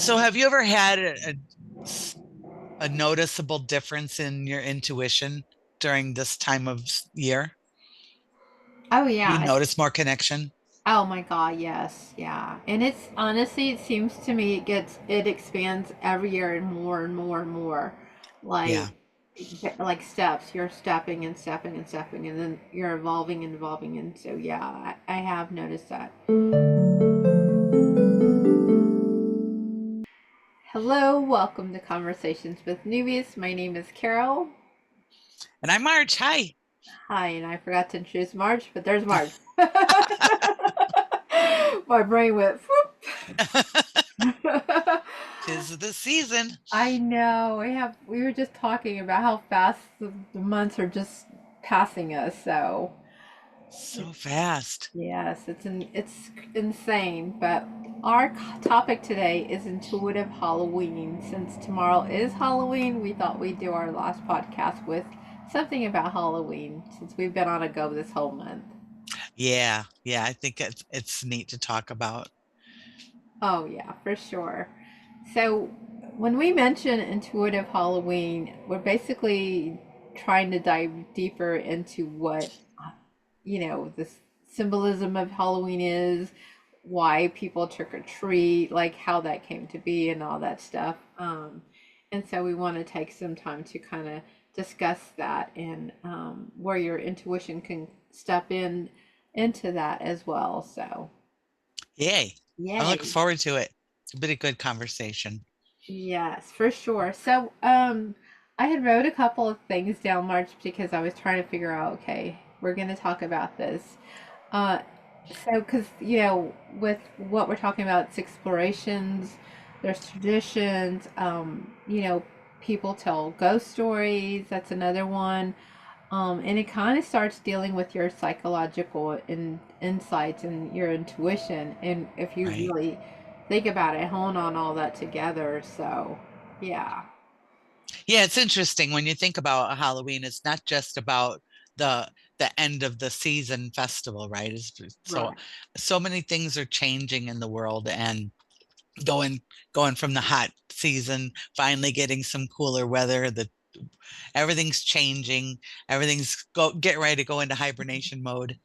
So have you ever had a noticeable difference in your intuition during this time of year? Oh You yeah. notice more connection? Oh my God, yes. Yeah. And it's honestly it seems to me it expands every year and more and more and more. Yeah. Like steps. You're stepping and stepping and stepping and then you're evolving and evolving and so yeah, I have noticed that. Hello, welcome to Conversations with Neuvias. My name is Carol. And I'm March. Hi. Hi, and I forgot to introduce Marge, but there's Marge. My brain went whoop. 'Tis the season. I know. We were just talking about how fast the months are just passing us. So So fast. yes, it's insane. But our topic today is intuitive Halloween. Since tomorrow is Halloween, we thought we'd do our last podcast with something about Halloween since we've been on a go this whole month. Yeah. Yeah. I think it's neat to talk about. Oh yeah, for sure. So when we mention intuitive Halloween, we're basically trying to dive deeper into what the symbolism of Halloween is, why people trick or treat, like how that came to be, and all that stuff. And so we want to take some time to kind of discuss that and where your intuition can step in into that as well. So, Yay. I'm looking yay. forward to it. It's been a good conversation. Yes, for sure. So, I had wrote a couple of things down, March, because I was trying to figure out, okay, we're going to talk about this. Uh, so, because, with what we're talking about, it's explorations, there's traditions, people tell ghost stories, that's another one. And it kind of starts dealing with your psychological insights and your intuition. And if you Right. really think about it, hone on all that together. So, yeah. Yeah, it's interesting when you think about Halloween, it's not just about the the end of the season festival, right? So Right. so many things are changing in the world and going going from the hot season, finally getting some cooler weather, the everything's changing, everything's getting ready to go into hibernation mode,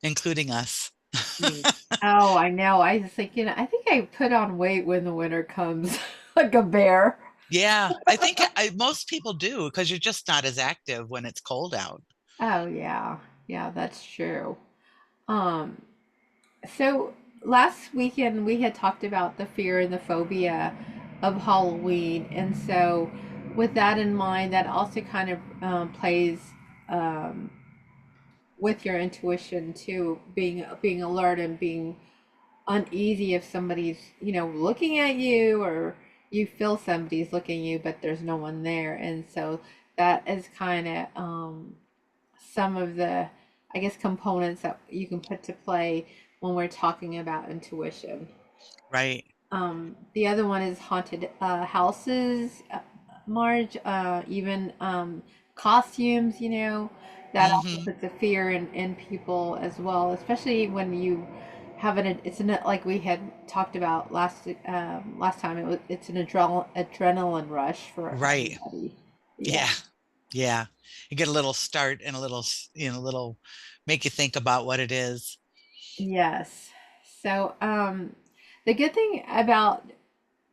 including us. Mm. Oh, I know. I was thinking, I think I put on weight when the winter comes, like a bear. Yeah, I think most people do because you're just not as active when it's cold out. Oh, yeah. Yeah, that's true. Um, So last weekend we had talked about the fear and the phobia of Halloween, and so with that in mind, that also kind of plays um, with your intuition too, being alert and being uneasy if somebody's looking at you or you feel somebody's looking at you, but there's no one there, and so that is kind of some of the, I guess, components that you can put to play when we're talking about intuition. Right. The other one is haunted houses, Marge, even costumes, that also Hmm. puts a fear in people as well, especially when you have it's an, like we had talked about last time, it's an adrenaline rush for Right. everybody. Yeah. Yeah. Yeah. You get a little start and a little, little make you think about what it is. Yes. So, the good thing about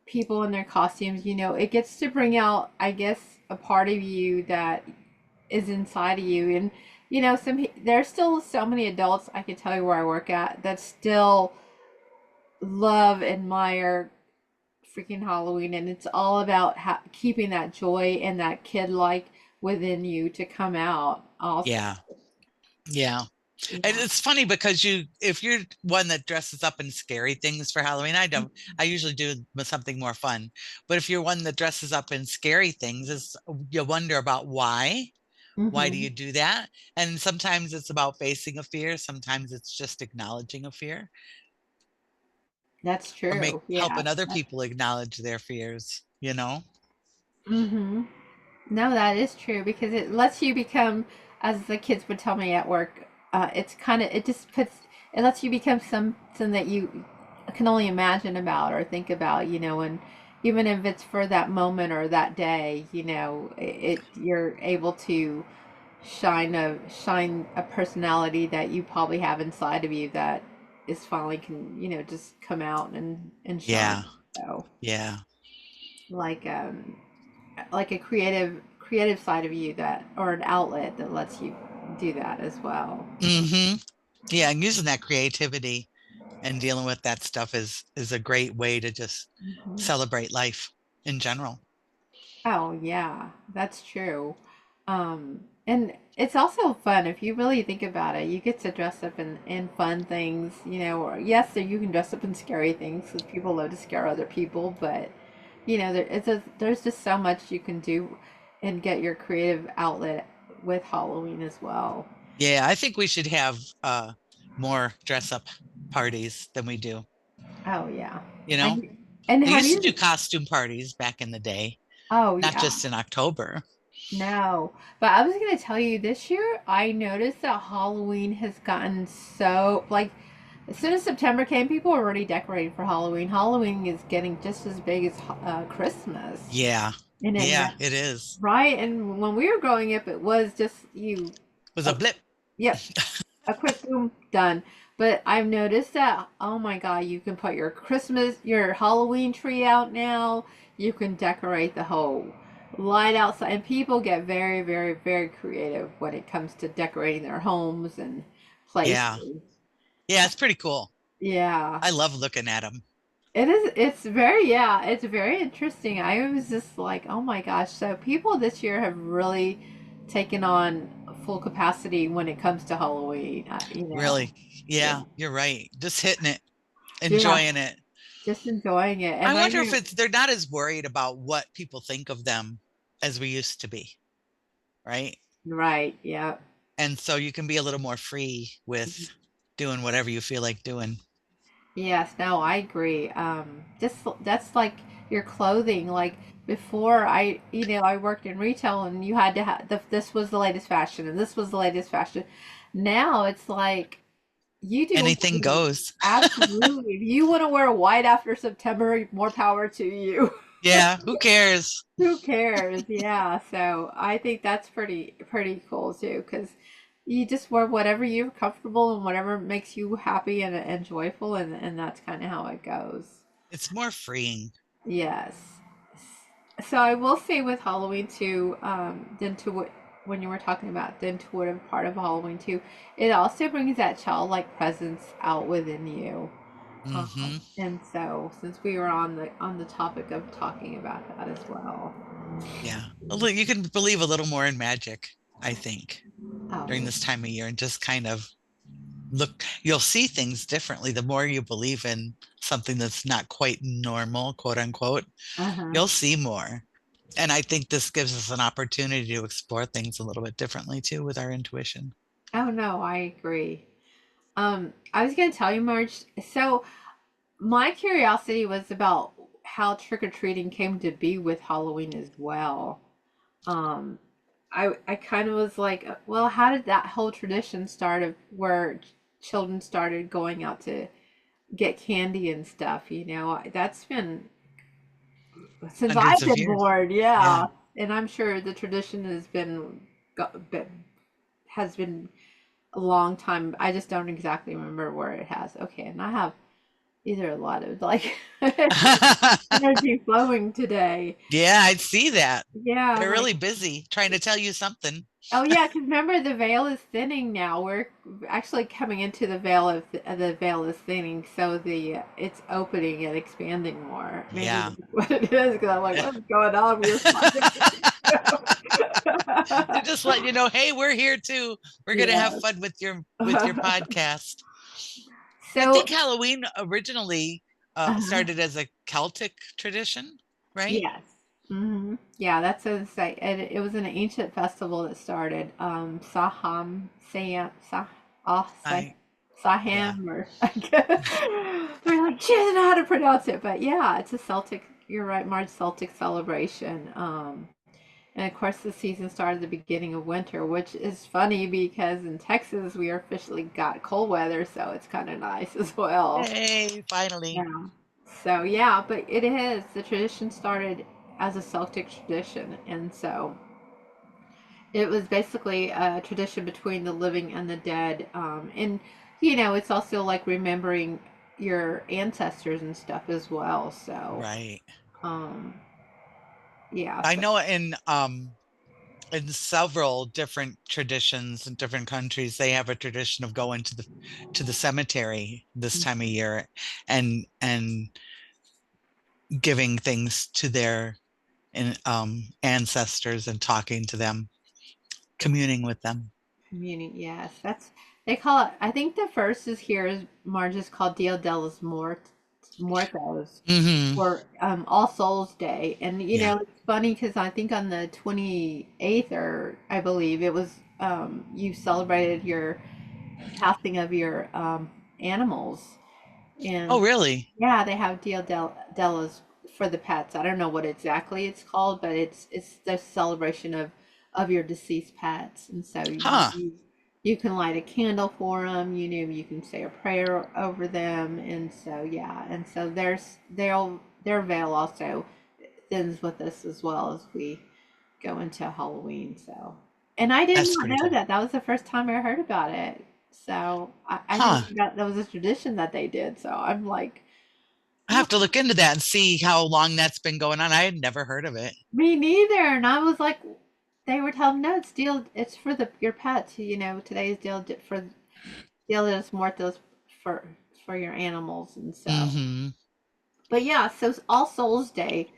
people in their costumes, it gets to bring out, I guess, a part of you that is inside of you. And, there's still so many adults, I can tell you where I work at, that still love, admire freaking Halloween. And it's all about keeping that joy and that kid like within you to come out also. Yeah. Yeah. And Yeah. it's funny because if you're one that dresses up in scary things for Halloween, I usually do something more fun. But if you're one that dresses up in scary things, you wonder about why. Why do Hmm. you do that? And sometimes it's about facing a fear. Sometimes it's just acknowledging a fear That's or true. Yeah. helping other people acknowledge their fears. Mm-hmm. No, that is true because it lets you become, as the kids would tell me at work, it just it lets you become something that you can only imagine about or think about, and even if it's for that moment or that day, you're able to shine a personality that you probably have inside of you that is finally can, just come out and shine. Yeah. So Yeah. like like a creative side of you that or an outlet that lets you do that as well. Hmm. Yeah. And using that creativity and dealing with that stuff is a great way to just Mhm. celebrate life in general. Oh yeah, that's true. And it's also fun if you really think about it. You get to dress up in fun things, or yes, so you can dress up in scary things because people love to scare other people, but there's just so much you can do and get your creative outlet with Halloween as well. Yeah. I think we should have more dress up parties than we do. Oh yeah. You know, I and they have used to do you costume parties back in the day, Oh not yeah. just in October. No, but I was gonna tell you this year I noticed that Halloween has gotten so like as soon as September came, people were already decorating for Halloween. Halloween is getting just as big as Christmas, Yeah. and Yeah, it is. right. And when we were growing up, it was just It was a uh, blip. yep, a quick boom, done. But I've noticed that, oh my God, you can put your Halloween tree out now. You can decorate the whole light outside. And people get very, very, very creative when it comes to decorating their homes and Yeah. places. Yeah, it's pretty cool. Yeah. I love looking at them. It's very interesting. I was just like, oh my gosh. So people this year have really taken on full capacity when it comes to Halloween. Really. Yeah. Yeah, you're right. Just hitting it, Yeah. enjoying it. Just enjoying it. I And I wonder if know, they're not as worried about what people think of them as we used to be, right? right, yeah. And so you can be a little more free with doing whatever you feel like doing. Yes, no, I agree. Just that's like your clothing. Like before, I worked in retail, and you had to have this was the latest fashion, and this was the latest fashion. Now it's like you do Anything goes. absolutely. If you want to wear white after September, more power to you. Yeah, who cares? Who cares? Yeah, so I think that's pretty cool too, because you just wear whatever you're comfortable and whatever makes you happy and joyful, and that's kind of how it goes. It's more freeing. Yes. So I will say with Halloween too, then to what when you were talking about then to what a part of Halloween too, it also brings that childlike presence out within you. Hmm. And so since we were on the topic of talking about that as well. Yeah. You can believe a little more in magic, I think, Oh, during this time of year and just kind of you'll see things differently. The more you believe in something that's not quite normal, quote unquote, uh-huh. you'll see more. And I think this gives us an opportunity to explore things a little bit differently too with our intuition. Oh no, I agree. I was gonna tell you, Marge. So my curiosity was about how trick or treating came to be with Halloween as well. Um, I kind of was like, well, how did that whole tradition start of where children started going out to get candy and stuff? That's been since Hundreds I've of been years. born, Yeah. yeah. And I'm sure the tradition has been a long time. I just don't exactly remember where it has. Okay, and I have either a lot of like energy flowing today. Yeah, I'd see that. Yeah, I'm They're like, really busy trying to tell you something. oh yeah, because remember the veil is thinning now. We're actually coming into the veil is thinning, so the it's opening and expanding more. Maybe Yeah. that's what it is. Because I'm like, what's going on? We were finding They're just letting you know, hey, we're here too. We're gonna have yeah. fun with your podcast. I think So, Halloween originally started as a Celtic tradition, right? yes. Yeah, that's what it's like. And it was an ancient festival that started Saham Sam Sah ah Sah I Yeah. Saham or we're like she doesn't know how to pronounce it, but yeah, it's a Celtic. You're right, March Celtic celebration. And of course, the season started at the beginning of winter, which is funny because in Texas we officially got cold weather, so it's kind of nice as well. Yay, finally. Yeah. So yeah, but it is the tradition started as a Celtic tradition, and so it was basically a tradition between the living and the dead. And it's also like remembering your ancestors and stuff as well. So Right. um, yeah, I so know in several different traditions in different countries, they have a tradition of going to the cemetery this time of year and giving things to their ancestors and talking to them, communing with them. communing. Yes, that's they call it. I think the first is here is Marge is called Dia de los Muertos, Hmm. or All Souls Day. And Yeah. it's funny because I think on the 28th, or I believe it was, you celebrated your passing of your animals. Oh, And really? yeah, they have Delos for the pets. I don't know what exactly it's called, but it's the celebration of your deceased pets. And so Huh. you can light a candle for them. You can say a prayer over them. And so yeah, and so their veil also thins with us as well as we go into Halloween. So, and I did That's not pretty know cool. that. That was the first time I heard about it. So I didn't Huh. think that was a tradition that they did. So I'm like, I have to look into that and see how long that's been going on. I had never heard of it. me neither. And I was like, they were telling no, it's for your pets. Today's for Dia de los Muertos for for your animals. And so, Hmm. but yeah, so All Souls Day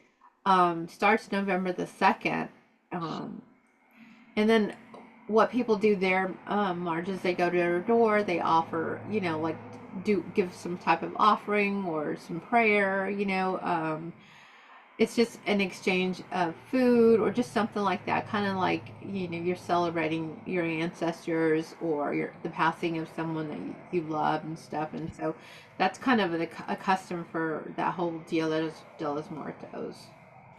starts November the 2nd. Um, And then what people do there, Marge, is they go to their door, they offer, like do give some type of offering or some prayer, it's just an exchange of food or just something like that, kind of like, you're celebrating your ancestors or the passing of someone that you love and stuff. And so that's kind of a custom for that whole Dia de los Muertos.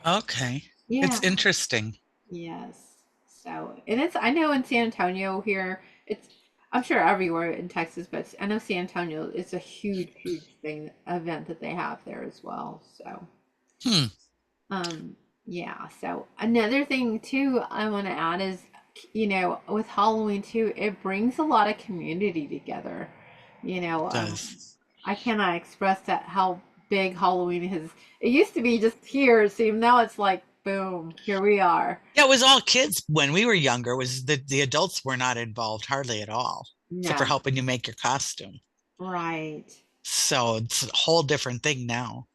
Okay. It's Yeah. interesting. Yes. So, and I know in San Antonio here, I'm sure everywhere in Texas, but I know San Antonio is a huge, huge event that they have there as well. So, Hmm. yeah. So another thing too, I want to add is, with Halloween too, it brings a lot of community together. You know, um, Does. I cannot express that how big Halloween is. It used to be just here, it seemed. Now it's like, boom, here we are. Yeah, it was all kids when we were younger. Was the adults were not involved hardly at all, except for No. helping you make your costume. Right. So it's a whole different thing now.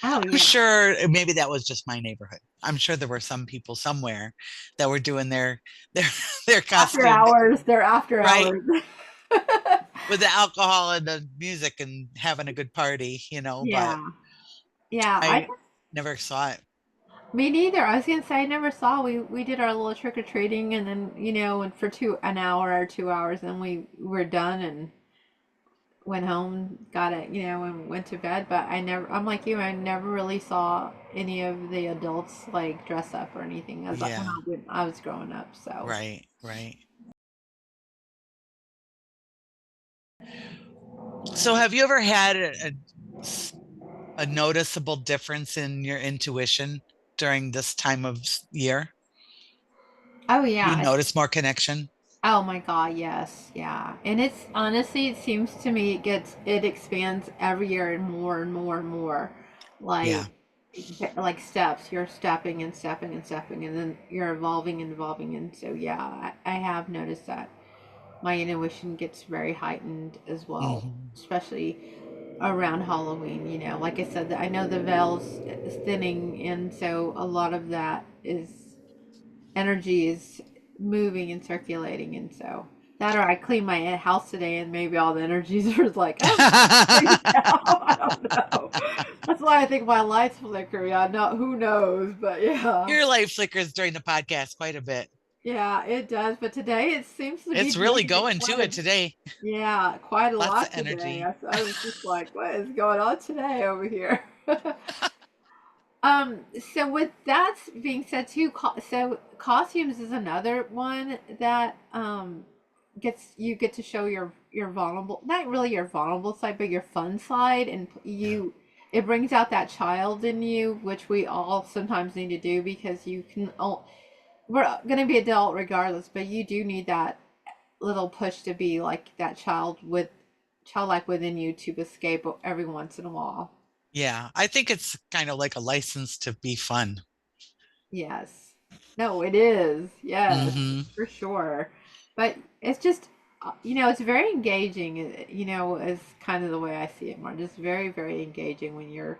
Oh I'm yeah. sure maybe that was just my neighborhood. I'm sure there were some people somewhere that were doing their their After costume, hours, they're after right, hours. with the alcohol and the music and having a good party, but Yeah. Yeah. I never saw it. Me neither. I was gonna say I never saw. We did our little trick or treating, and then and for an hour or 2 hours, and we were done and went home, got it, and went to bed. But I'm like you. I never really saw any of the adults like dress up or anything as when Yeah, I was growing up. So. right, right. So have you ever had a noticeable difference in your intuition during this time of year? Oh You yeah. notice more connection? Oh my God, yes, yeah. And it's honestly, it seems to me it expands every year and more and more and more. Yeah. Like like steps, you're stepping and stepping and stepping, and then you're evolving and evolving. And so yeah, I have noticed that my intuition gets very heightened as well, Hmm. especially around Halloween. Like I said, I know the veil's thinning, and so a lot of that is energy is moving and circulating. And so that, or I clean my house today and maybe all the energies are like, oh, maybe now. I don't know. That's why I think my lights flicker. Yeah, no, who knows? But yeah, Your light flickers during the podcast quite a bit. yeah, it does. But today it seems to be It's really doing it going to it today. yeah, quite a Lots of lot today. energy. I was just like, what is going on today over here? So with that being said too, so costumes is another one that you get to show your vulnerable, not really your vulnerable side, but your fun side, and Yeah. it brings out that child in you, which we all sometimes need to do because you can. We're gonna be adult regardless, but you do need that little push to be like that child with childlike within you to escape every once in a while. Yeah, I think it's kind of like a license to be fun. Yes. No, it is. Yes, Hmm. for sure. But it's just, it's very engaging, is kind of the way I see it, Mark. Just very, very engaging when you're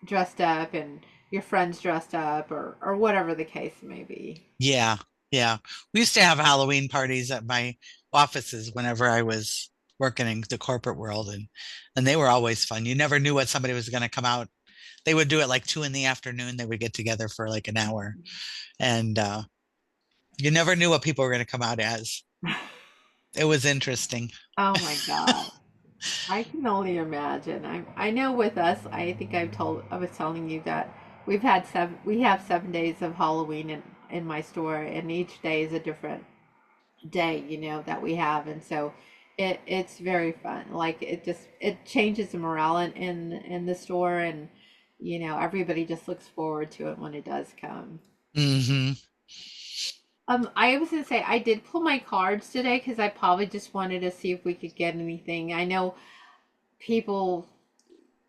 dressed up and your friends dressed up or whatever the case may be. Yeah, yeah. We used to have Halloween parties at my offices whenever I was working in the corporate world, and they were always fun. You never knew what somebody was going to come out. They would do it like 2 in the afternoon. They would get together for like an hour, and you never knew what people were going to come out as. It was interesting. Oh my God. I can only imagine. I know with us, I think I was telling you that we have 7 days of Halloween in my store, and each day is a different day, that we have, and so it's very fun. Like it changes the morale in the store, and everybody just looks forward to it when it does come. Hmm. I was gonna say I did pull my cards today because I probably just wanted to see if we could get anything. I know people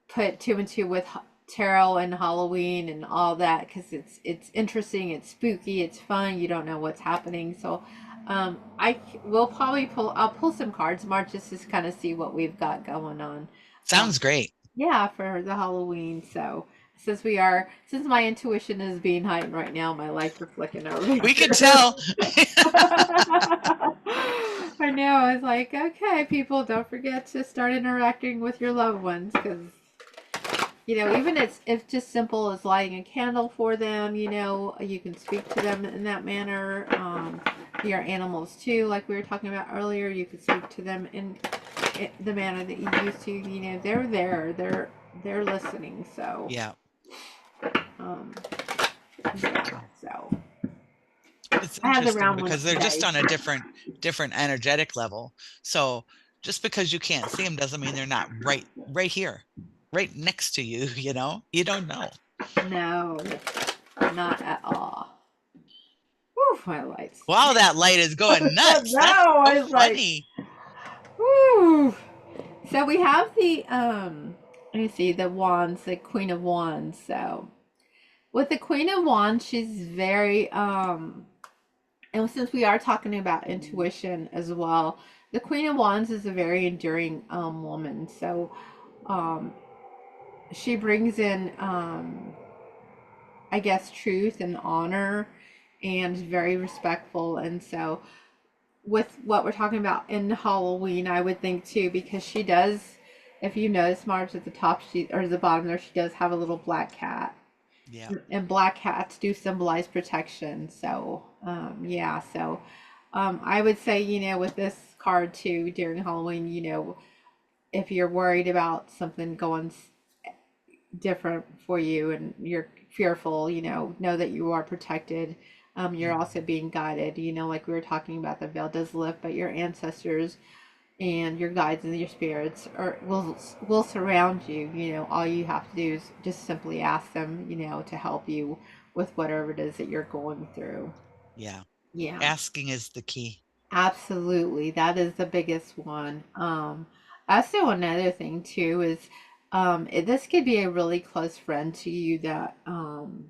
put two and two with tarot and Halloween and all that because it's interesting, it's spooky, it's fun. You don't know what's happening, so I will probably pull. I'll pull some cards, March, just to kind of see what we've got going on. Sounds great. Yeah, for the Halloween. So since my intuition is being heightened right now, my lights are flicking over We could here. tell. I know. I was like, okay, people, don't forget to start interacting with your loved ones because even if just simple as lighting a candle for them, you can speak to them in that manner. Your animals too, like we were talking about earlier, you can speak to them in the manner that you used to. They're there, they're listening. So, Yeah, um, yeah. So it's I have the interesting round ones because they're just today. on a different energetic level. So just because you can't see them doesn't mean they're not right here, right next to you, You don't know. No, not at all. Whew, my lights. Wow, that light is going nuts. No, That's so I was like, funny. whew. So we have the let me see, the wands, the Queen of Wands. So with the Queen of Wands, she's very and since we are talking about intuition as well, the Queen of Wands is a very enduring woman. So um she brings in I guess truth and honor and is very respectful, and so with what we're talking about in Halloween, I would think too, because she does, if you notice, Marge, at the top, or the bottom there, she does have a little black cat. Yeah. And black cats do symbolize protection. So, yeah. So, I would say, with this card too, during Halloween, if you're worried about something going different for you and you're fearful, know that you are protected. You're Mhm. also being guided, like we were talking about, the veil does lift, but your ancestors and your guides and your spirits will surround you. All you have to do is just simply ask them, to help you with whatever it is that you're going through. Yeah. Yeah. Asking is the key. Absolutely. That is the biggest one. Also another thing too is this could be a really close friend to you that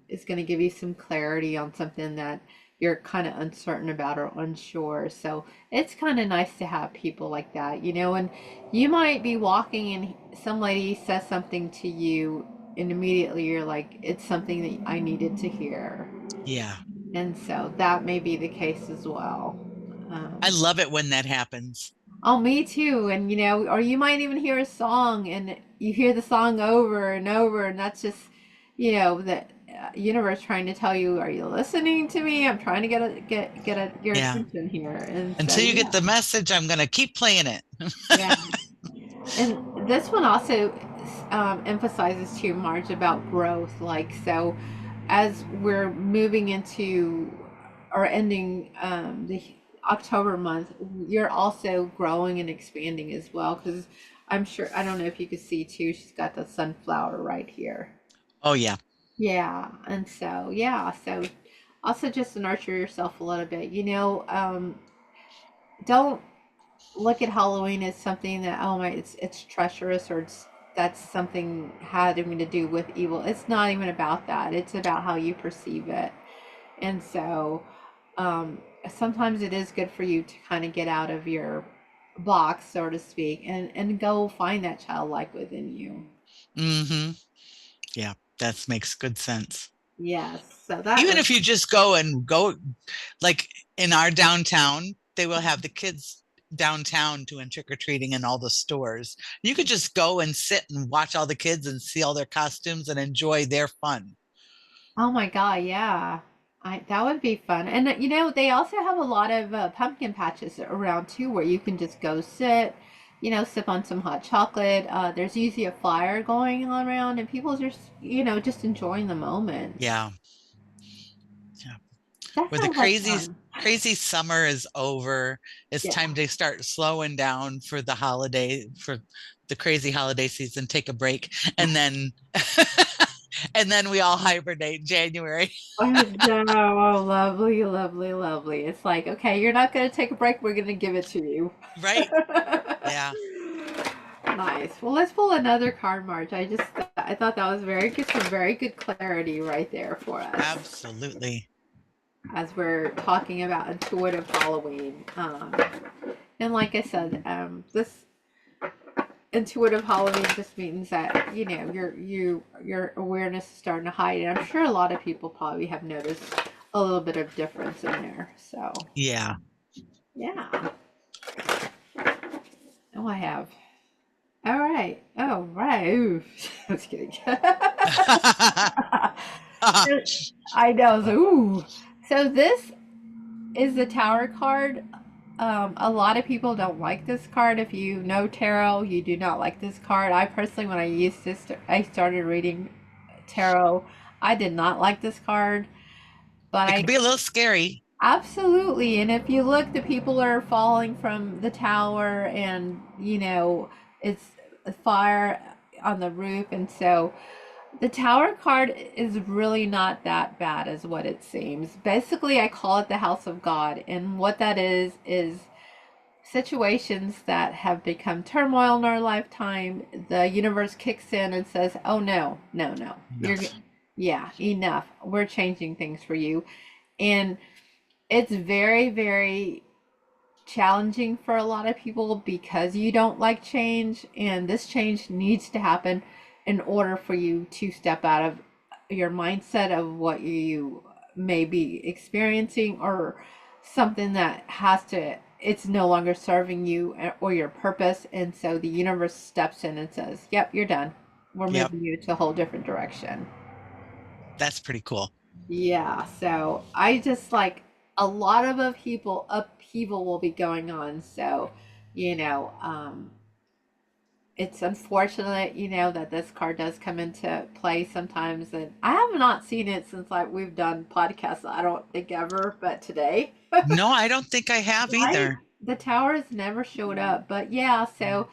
is going to give you some clarity on something that you're kind of uncertain about or unsure. So it's kind of nice to have people like that, and you might be walking and some lady says something to you and immediately you're like, it's something that I needed to hear. Yeah. And so that may be the case as well. I Um, love it when that happens. oh, me too. And or you might even hear a song and you hear the song over and over, and that's just, the universe trying to tell you, "Are you listening to me? I'm trying to your Yeah. attention here." And so Until you get yeah, the message, I'm going to keep playing it. yeah. And this one also emphasizes too, Marge, about growth. Like, so as we're moving into or ending the October month, you're also growing and expanding as well. Because I'm sure, I don't know if you can see too, she's got the sunflower right here. Oh yeah. Yeah, and so yeah, so also just to nurture yourself a little bit. Don't look at Halloween as something that, oh my, it's treacherous, or it's that's something having to do with evil. It's not even about that. It's about how you perceive it. And so sometimes it is good for you to kind of get out of your box, so to speak, and go find that childlike within you. Hmm. Yeah, that makes good sense. Yes. So that Even was. if you just go like in our downtown, they will have the kids downtown doing trick or treating in all the stores. You could just go and sit and watch all the kids and see all their costumes and enjoy their fun. Oh my God, yeah. That would be fun. And they also have a lot of pumpkin patches around too, where you can just go sit, sip on some hot chocolate. There's usually a fire going on around, and people just, just enjoying the moment. Yeah. Yeah. That Where the sounds like crazy fun. crazy summer is over, it's Yeah. time to start slowing down for the crazy holiday season, take a break, and then and then we all hibernate in January. I know. Oh, lovely, lovely, lovely. It's like, okay, you're not going to take a break. We're going to give it to you. Right. Yeah. Nice. Well, let's pull another card, March. I thought that was very good, some very good clarity right there for us Absolutely. as we're talking about intuitive Halloween. And like I said, this intuitive Halloween just means that your awareness is starting to hide, and I'm sure a lot of people probably have noticed a little bit of difference in there. So Yeah. yeah. Oh, I have. All right. Oh, right. Ooh. Just kidding. I know. So, ooh. So this is the Tower card. A lot of people don't like this card. If you know tarot, you do not like this card. I personally, when I started reading tarot, I did not like this card. But It can I be a little scary. absolutely, and if you look, the people are falling from the tower, and it's a fire on the roof, and so the tower card is really not that bad as what it seems. Basically, I call it the house of God, and what that is situations that have become turmoil in our lifetime. The universe kicks in and says, "Oh no, no, no, Enough. yeah, enough. We're changing things for you," and it's very, very challenging for a lot of people because you don't like change, and this change needs to happen in order for you to step out of your mindset of what you may be experiencing, or something that it's no longer serving you or your purpose, and so the universe steps in and says, "Yep, you're done. We're Yep. moving you to a whole different direction." That's pretty cool. Yeah, so I just like a lot of upheaval will be going on. So, you know, um, it's unfortunate, that this card does come into play sometimes, and I have not seen it since like we've done podcasts. I don't think ever, but today, No, I don't think I have right? either. The towers never showed up, but yeah, so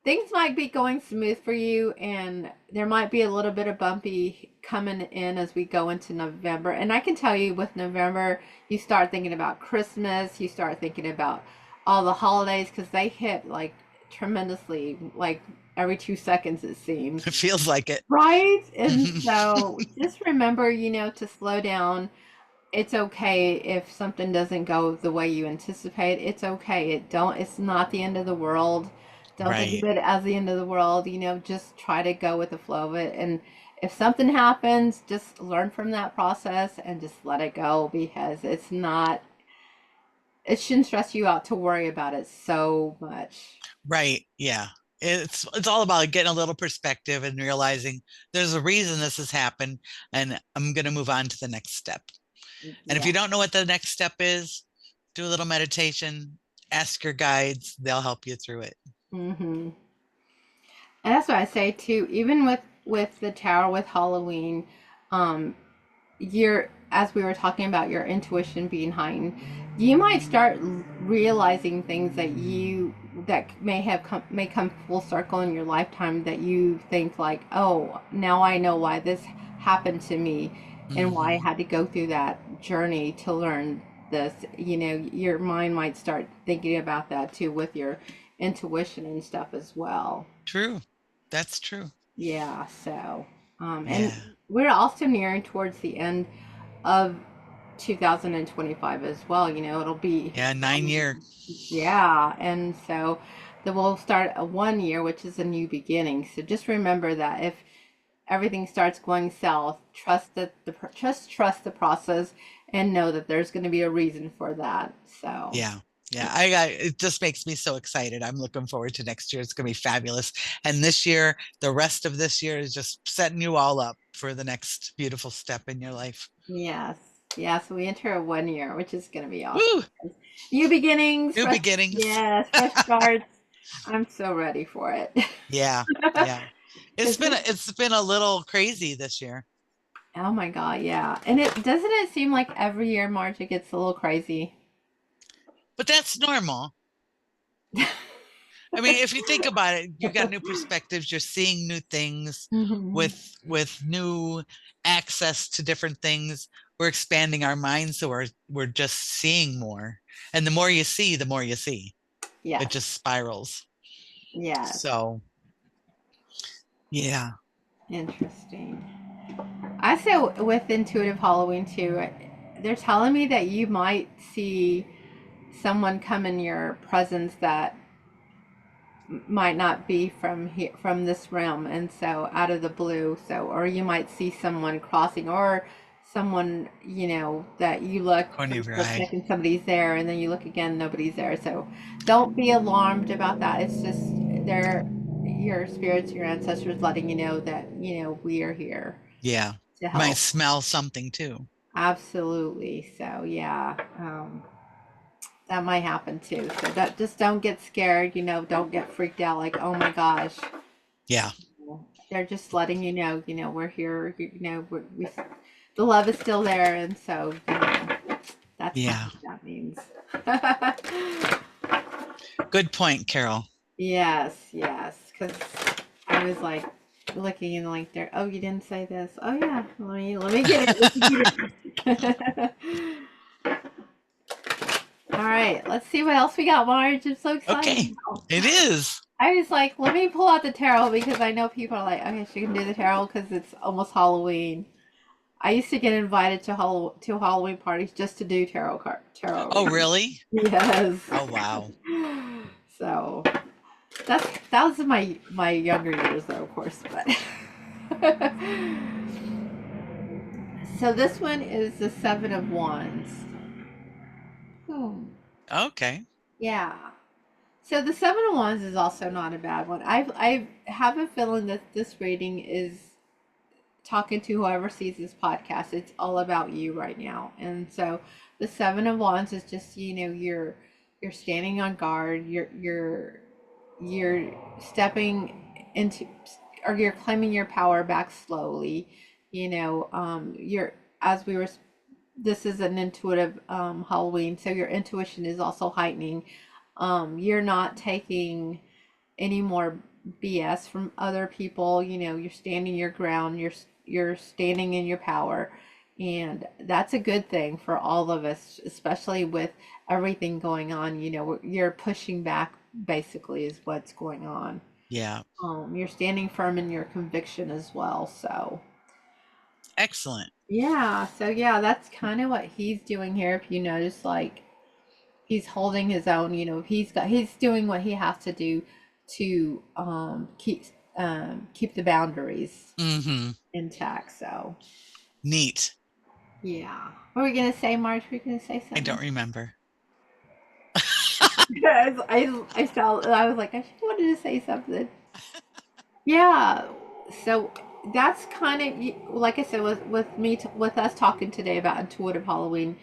things might be going smooth for you, and there might be a little bit of bumpy coming in as we go into November. And I can tell you, with November, you start thinking about Christmas, you start thinking about all the holidays, because they hit like tremendously, like every 2 seconds, it seems. It feels like it. Right? And so just remember, to slow down. It's okay if something doesn't go the way you anticipate. It's okay. It's not the end of the world. Don't think of Right. it as the end of the world. Just try to go with the flow of it. And if something happens, just learn from that process and just let it go, because it shouldn't stress you out to worry about it so much. Right. Yeah. It's all about getting a little perspective and realizing there's a reason this has happened, and I'm going to move on to the next step. And if Yeah. you don't know what the next step is, do a little meditation, ask your guides, they'll help you through it. Hmm. And that's what I say too. Even with the tower, with Halloween, um, as we were talking about your intuition being heightened, you might start realizing things that you that may come full circle in your lifetime, that you think like, oh, now I know why this happened to me and why I Hmm. had to go through that journey to learn this. Your mind might start thinking about that too with your intuition and stuff as well. True. That's true. Yeah, so and Yeah. we're also nearing towards the end of 2025 as well. It'll be, Yeah. 9 year. yeah, and so then we'll start a 1 year, which is a new beginning. So just remember that if everything starts going south, just trust the process and know that there's going to be a reason for that. So Yeah. Yeah. It just makes me so excited. I'm looking forward to next year. It's going to be fabulous. And this year, the rest of this year is just setting you all up for the next beautiful step in your life. yes, yeah. So we enter a 1 year, which is going to be awesome. Woo! New beginnings, New fresh, beginnings. yes, fresh starts. I'm so ready for it. Yeah. Yeah. Because It's been a little crazy this year. oh my God, yeah. And it doesn't it seem like every year March it gets a little crazy. But that's normal. I mean, if you think about it, you got new perspectives, you're seeing new things Hmm. with new access to different things. We're expanding our minds, so we're just seeing more. And the more you see, the more you see. It Yes, just spirals. yes. So, yeah. Interesting. I say with intuitive Halloween too, they're telling me that you might see someone come in your presence that might not be from here, from this realm, and so out of the blue. So, or you might see someone crossing, or someone that you look Corner for a of your split eye. second, somebody's there, and then you look again, nobody's there. So, don't be alarmed about that. It's just they're your spirits, your ancestors, letting you know that we are here Yeah. to You might help. smell something too. Absolutely. So, yeah. That might happen too. So that just don't get scared, don't get freaked out like, oh my gosh. Yeah. They're just letting we're here, the love is still there, and so that's kind of Yeah. what that means. Good point, Carol. Yes, yes, because I was like looking in like there. Oh, you didn't say this. Oh yeah, let me get it. All right, let's see what else we got, Marge. I'm so excited Okay. now. It is. I was like, let me pull out the tarot because I know people are like, okay, she can do the tarot because it's almost Halloween. I used to get invited to Halloween parties just to do tarot Oh, readings. really? Yes. Oh, wow. So that was my younger years though, of course, but so this one is the Seven of Wands. Hmm. Okay. Yeah. So the Seven of Wands is also not a bad one. I have a feeling that this reading is talking to whoever sees this podcast. It's all about you right now. And so the Seven of Wands is just, you're standing on guard, you're stepping into, or you're claiming your power back slowly. You're, as we were, this is an intuitive Halloween, so your intuition is also heightening. You're not taking any more BS from other people. You're standing your ground. You're standing in your power, and that's a good thing for all of us, especially with everything going on. You're pushing back. Basically, is what's going on. Yeah. You're standing firm in your conviction as well. So Excellent. yeah, yeah, that's kind of what he's doing here. If you notice, like he's holding his own. He's doing what he has to do to keep the boundaries Mm-hmm. intact. So Neat. yeah, what were we gonna say, Marge? Were we gonna say I something? don't remember. I felt I was like I wanted to say something. Yeah, so that's kind of like I said with us talking today about intuitive Halloween.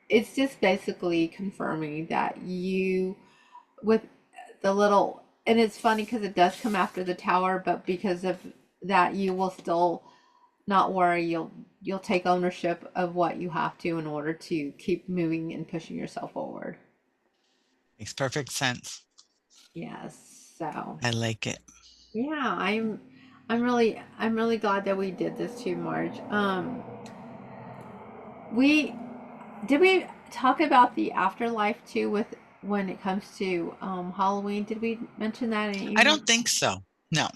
It's just basically confirming that with the little, and it's funny because it does come after the tower, but because of that you will still not worry. You'll take ownership of what you have to in order to keep moving and pushing yourself forward. Makes perfect sense. Yes. So I like it. yeah, I'm really glad that we did this too, Marge. We did we talk about the afterlife too with when it comes to Halloween? Did we mention that in I either don't one? think so. No,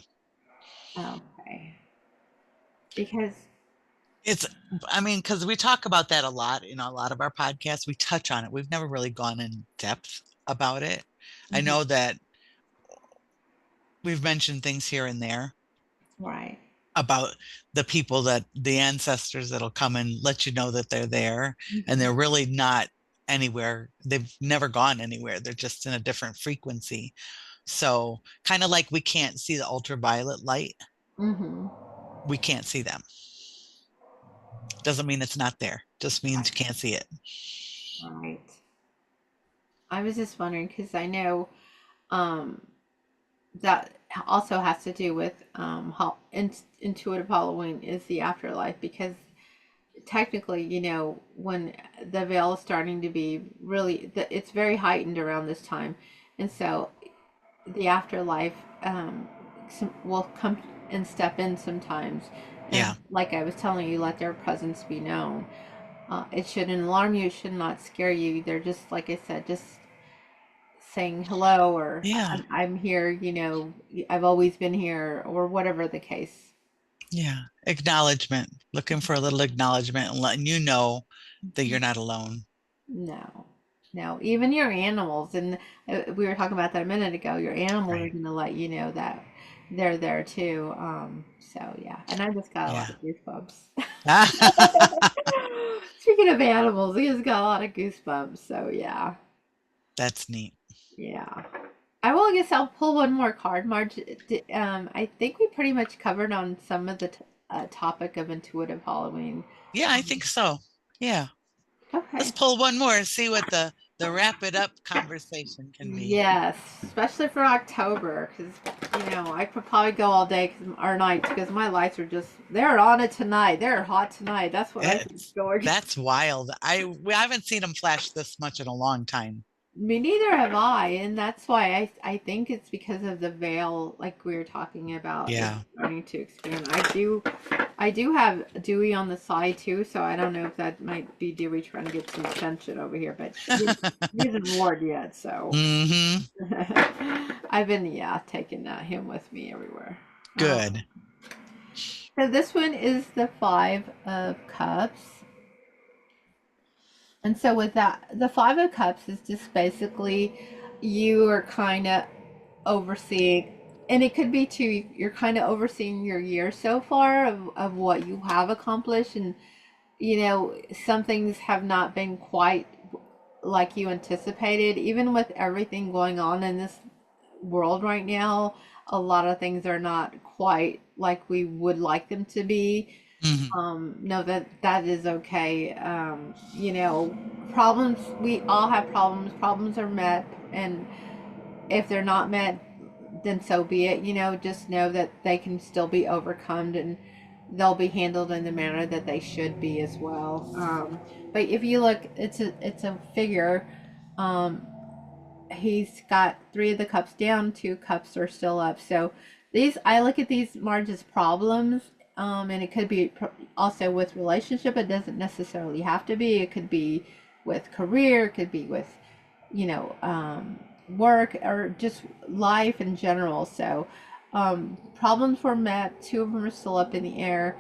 Okay. Because it's, I mean, because we talk about that a lot in a lot of our podcasts. We touch on it. We've never really gone in depth about it. I mhm, know that we've mentioned things here and there right. about the people that the ancestors that'll come and let you know that they're there, and Mhm. they're really not anywhere. They've never gone anywhere. They're just in a different frequency. So, kind of like we can't see the ultraviolet light, Mhm. we can't see them. Doesn't mean it's not there, just means you can't see it. Right. I was just wondering because I know um that also has to do with how intuitive Halloween is the afterlife because technically, when the veil is starting to be really, it's very heightened around this time, and so the afterlife will come and step in sometimes. And Yeah. like I was telling you, let their presence be known. It shouldn't alarm you. It should not scare you. They're just, like I said, just saying hello or Yeah. I'm here. I've always been here or whatever the case. Yeah. Acknowledgement. Looking for a little acknowledgement and letting you know that you're not alone. No, no, even your animals, and we were talking about that a minute ago. Your animals are Right. going to let you know that they're there too. So yeah, and I just got a lot Yeah. of goosebumps. Speaking of animals, I just got a lot of goosebumps. So yeah, That's neat. yeah. I guess I'll pull one more card, Marge. I think we pretty much covered on some of the topic of intuitive Halloween. Yeah, I think so. Yeah. Let's Okay. pull one more and see what the wrap it up conversation can be. Yes, especially for October, because I could probably go all day or night because my lights are they're on it tonight. They're hot tonight. That's what I think, It's George. that's wild. We haven't seen them flash this much in a long time. Me neither have I, and that's why I think it's because of the veil, like we were talking about, is Yeah. starting to expand. I do have Dewey on the side too, so I don't know if that might be Dewey trying to get some attention over here, but he hasn't roared yet, so. Mm-hmm. I've been, yeah, taking him with me everywhere. Good. So this one is the Five of Cups. And so with that, the Five of Cups is just basically you are kind of overseeing, and it could be too, you're kind of overseeing your year so far of what you have accomplished. And, some things have not been quite like you anticipated, even with everything going on in this world right now. A lot of things are not quite like we would like them to be. Hmm. No, that is okay. Problems, we all have problems. Problems are met, and if they're not met, then so be it. Just know that they can still be overcome, and they'll be handled in the manner that they should be as well. But if you look, it's a figure. Um, he's got three of the cups down, two cups are still up. So I look at these Marge as problems, and it could be also with relationship. It doesn't necessarily have to be. It could be with career. It could be with, work or just life in general. So problems were met. Two of them are still up in the air.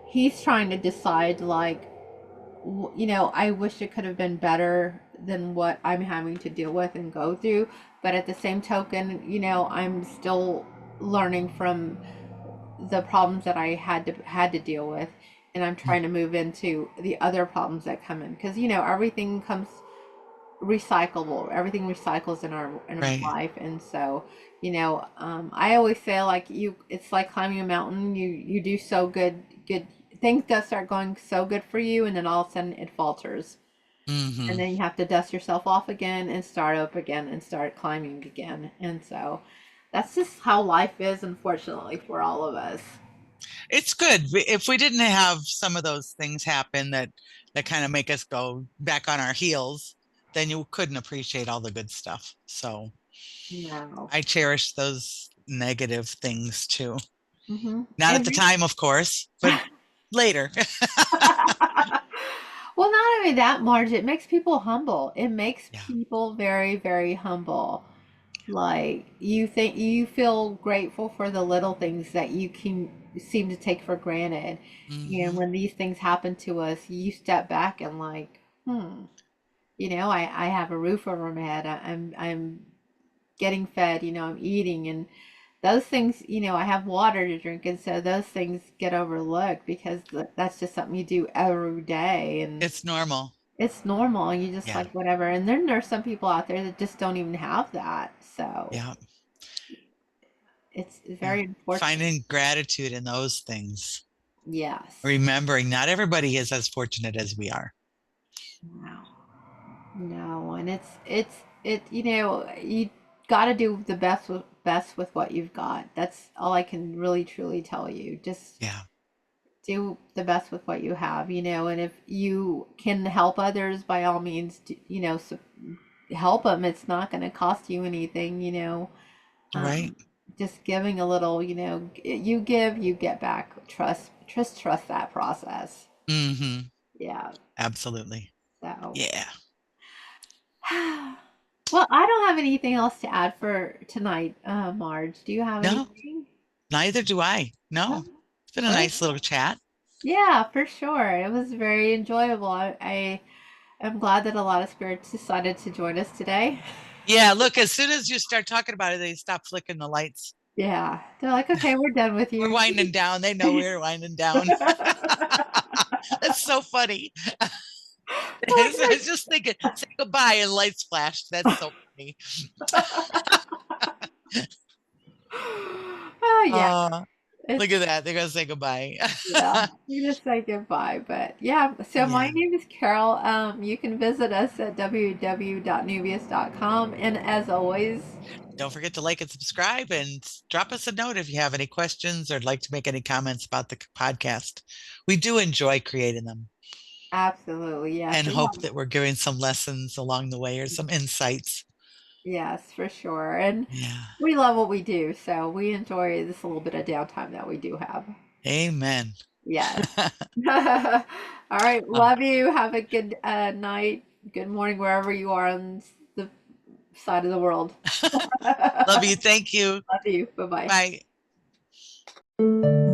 He's trying to decide like I wish it could have been better than what I'm having to deal with and go through. But at the same token, I'm still learning from the problems that I had to deal with, and I'm trying to move into the other problems that come in because everything comes recyclable. Everything recycles in our Right. life, and so I always say like it's like climbing a mountain. You do so good things go start going so good for you, and then all of a sudden it falters, and Hmm. then you have to dust yourself off again and start up again and start climbing again, and so that's just how life is, unfortunately, for all of us. It's good. If we didn't have some of those things happen that kind of make us go back on our heels, then you couldn't appreciate all the good stuff. So, No. I cherish those negative things too. Hmm. Not at the time, of course, but later. Well, not only that, Marge, it makes people humble. It makes Yeah. people very, very humble. Like you think you feel grateful for the little things that you can seem to take for granted. And Hmm. when these things happen to us, you step back and like, I have a roof over my head. I'm getting fed, I'm eating, and those things, I have water to drink, and so those things get overlooked because that's just something you do every day, and It's normal. it's normal, and you just Yeah. like whatever. And then there's some people out there that just don't even have that, so Yeah. it's Yeah. very unfortunate. Finding gratitude in those things. Yes. Remembering not everybody is as fortunate as we are. No. No, and you got to do the best with what you've got. That's all I can really truly tell you. Just Yeah. do the best with what you have, and if you can help others, by all means, help them. It's not going to cost you anything. Right. Um, just giving a little, you give, you get back. Trust that process. Hmm. Yeah. Absolutely. So. Yeah. Well, I don't have anything else to add for tonight, Marge. Do you have No, anything? neither do I. No. No? It's been a Great. nice little chat. Yeah, for sure. It was very enjoyable. I am glad that a lot of spirits decided to join us today. Yeah, look, as soon as you start talking about it, they stop flicking the lights. Yeah, they're like, okay, we're done with We're you. winding down. They know we're winding down. That's so funny. I was just thinking, say goodbye and lights flashed. That's so funny. Oh yeah, Uh, it's look at that. They're gonna say goodbye. yeah. You just say goodbye, but yeah. So my Yeah. name is Carol. You can visit us at www.neuvias.com, and as always, Don't forget to like and subscribe and drop us a note if you have any questions or like to make any comments about the podcast. We do enjoy creating them absolutely yes. and We hope have that we're giving some lessons along the way or some insights. yes, for sure. And Yeah. we love what we do, so we enjoy this little bit of downtime that we do have. Amen. Yes. All right. Love you. Have a good night, good morning, wherever you are on the side of the world. Love Love you. Thank you. you. Bye bye. Bye.